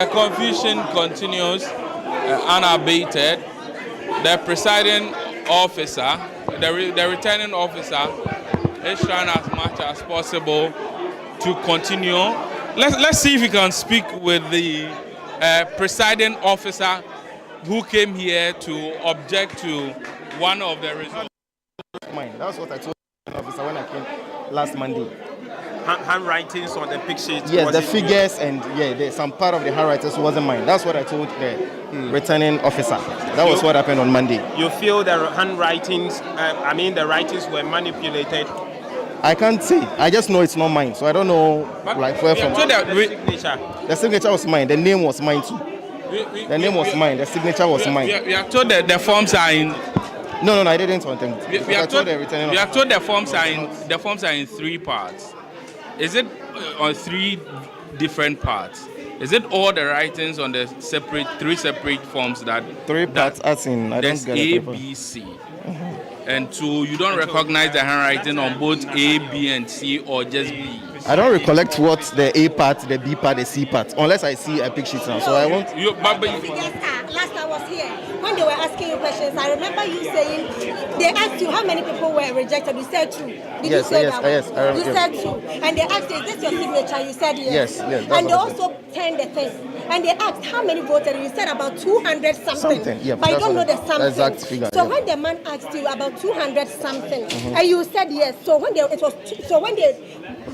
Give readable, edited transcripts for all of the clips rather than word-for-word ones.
The confusion continues unabated. The presiding officer, the returning officer, is trying as much as possible to continue. Let's see if we can speak with the presiding officer who came here to object to one of the results. Mine. That's what I told the officer when I came last Monday. Handwritings on the picture. Yes, the figures and there's some part of the handwritings wasn't mine. That's what I told the returning officer. That was what happened on Monday. You feel the handwritings, the writings were manipulated? I can't say. I just know it's not mine. So I don't know where from. So the signature? The signature was mine. The name was mine too. The name was mine. The signature was mine. We are told that the forms are in. No, I didn't want them. We are told the forms are in 3 parts. Is it on 3 different parts? Is it all the writings on the 3 separate forms that 3 parts as in I don't get A, B, C. And 2, you don't recognize the handwriting on both A, B, and C, or just B? I don't recollect what the A part, the B part, the C part, unless I see a picture now. So I won't. Last I was here, when they were asking you questions, I remember you saying they asked you how many people were rejected. You said 2. Did you say that? Yes, I remember. You said 2, and they asked you, "Is this your signature?" You said yes. Yes. And they also turned the thing, and they asked how many voted. You said about 200 something. Yeah, but you don't know the something. Exact figure. So when the man asked you about 200 something, and you said yes, so when they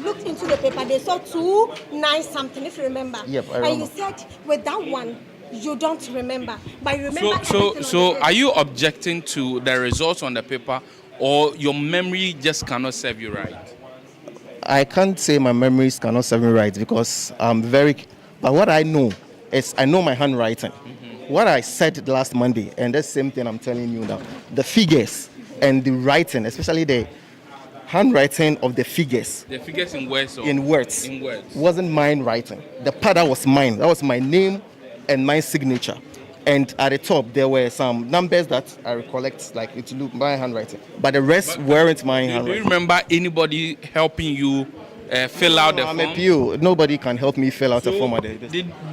looked into the paper, they saw 29 something. If you remember. Yep, I remember. And you said with that one. You don't remember, but you remember. So are you objecting to the results on the paper, or your memory just cannot serve you right? I can't say my memories cannot serve me right because I'm very. But what I know is I know my handwriting. What I said last Monday, and the same thing I'm telling you now. The figures and the writing, especially the handwriting of the figures. The figures in words. In words. In words. Wasn't mine writing. The part that was mine. That was my name and my signature. And at the top, there were some numbers that I recollect, like it looked my handwriting. But the rest weren't my handwriting. Do you remember anybody helping you fill out the form? I'm a PO. Nobody can help me fill out a form.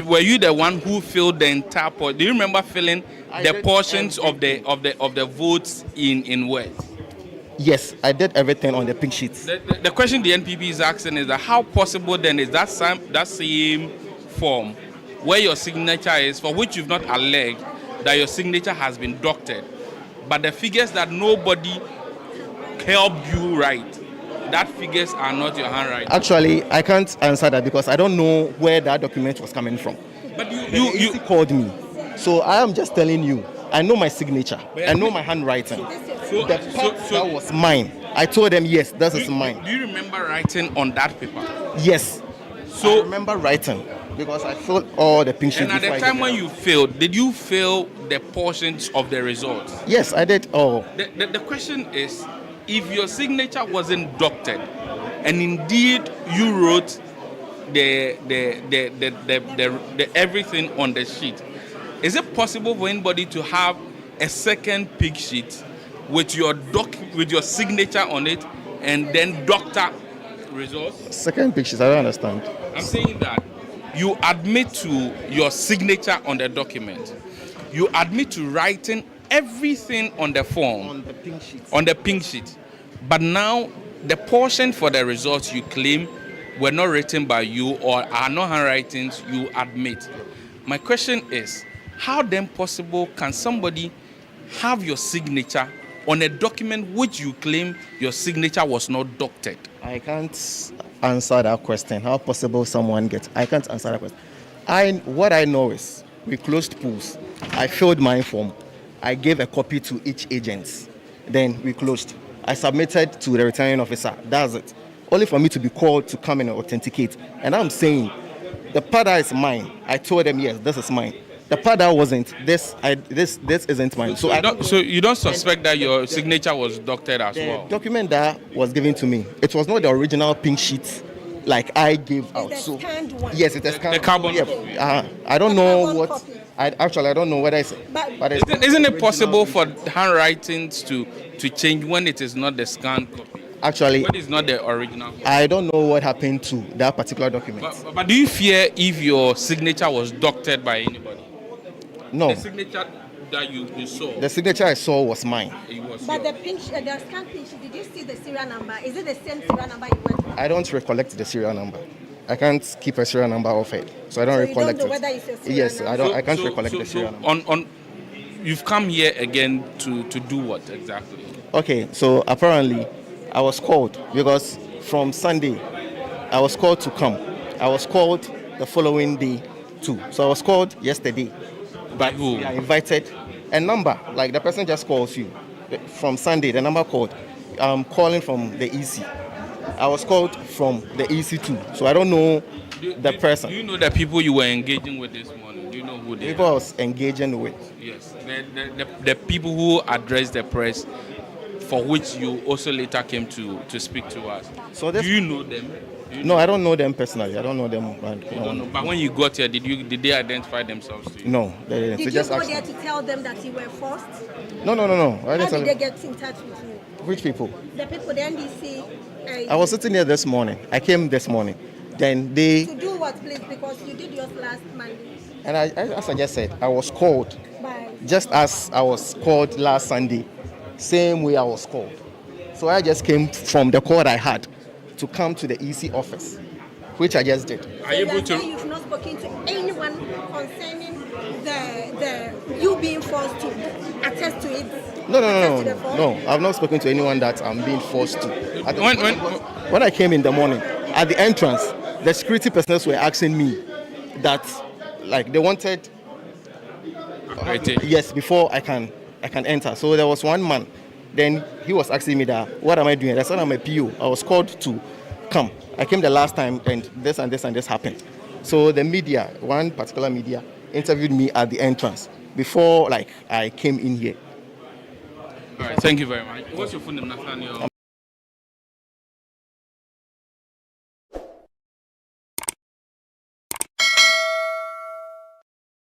Were you the one who filled the entire portion? Do you remember filling the portions of the votes in words? Yes, I did everything on the pink sheets. The question the NPP is asking is that how possible then is that same form where your signature is, for which you've not alleged that your signature has been doctored, but the figures that nobody helped you write, that figures are not your handwriting? Actually, I can't answer that because I don't know where that document was coming from. But you called me, so I am just telling you. I know my signature. I know my handwriting. The part that was mine, I told them yes, that is mine. Do you remember writing on that paper? Yes. So I remember writing. Because I filled all the pink sheets. And at the time when you failed, did you fill the portions of the results? Yes, I did all. The question is, if your signature wasn't doctored, and indeed you wrote the everything on the sheet, is it possible for anybody to have a second pink sheet with your signature on it and then doctor results? Second pink sheet, I don't understand. I'm saying that you admit to your signature on the document. You admit to writing everything on the form. On the pink sheet. But now, the portion for the results you claim were not written by you or are not handwritings you admit. My question is, how then possible can somebody have your signature on a document which you claim your signature was not doctored? I can't answer that question. How possible someone gets? I can't answer that question. What I know is we closed pools. I filled my form. I gave a copy to each agent. Then we closed. I submitted to the returning officer. That's it. Only for me to be called to come and authenticate. And I'm saying the part that is mine. I told them yes, this is mine. The part that wasn't, this isn't mine. So you don't suspect that your signature was doctored as well? The document that was given to me, it was not the original pink sheet like I gave out. So yes, it is the carbon. Yeah. I don't know what. I don't know what I said. But isn't it possible for handwritings to change when it is not the scanned copy? Actually, What is not the original? I don't know what happened to that particular document. But do you fear if your signature was doctored by anybody? No, The signature that you saw. the signature I saw was mine. It was But yours. the scan pink sheet, did you see the serial number? Is it the same serial number you went for? I don't recollect the serial number. I can't keep a serial number of it, so I don't So you recollect don't know it. whether it's a serial Yes, number? I don't. I can't recollect the serial number. You've come here again to do what exactly? Okay, so apparently I was called because from Sunday I was called to come. I was called the following day too. So I was called yesterday. By who? I invited a number, like the person just calls you. From Sunday, the number called. I'm calling from the EC. I was called from the EC too. So I don't know the person. Do you know the people you were engaging with this morning? Do you know who they People are? I was engaging with. Yes. The people who addressed the press, for which you also later came to speak to us. So this, do you know them? No, I don't know them personally. I don't know them. No. But when you got here, did they identify themselves to you? No, they didn't. Did So you just go ask there them. to tell them that you were forced? No. I How didn't tell did they them. get in touch with you? Which people? The people, the NDC. I was sitting here this morning. I came this morning. Then they, To do what, please? Because you did yours last Monday. and as I just said, I was called By just as I was called last Sunday, same way I was called. So I just came from the call I had to come to the EC office, which I just did. Are you able So to? you've not spoken to anyone concerning the you being forced to attest to it? Attest to the form? No. I've not spoken to anyone that I'm being forced to. When I came in the morning, at the entrance, the security personnel were asking me that, like, they wanted yes before I can enter. So there was one man. Then he was asking me that, what am I doing? I said I'm a PO. I was called to come. I came the last time, and this happened. So the media, one particular media, interviewed me at the entrance before, like, I came in here. All right, thank you very much. What's your phone name, Nathaniel?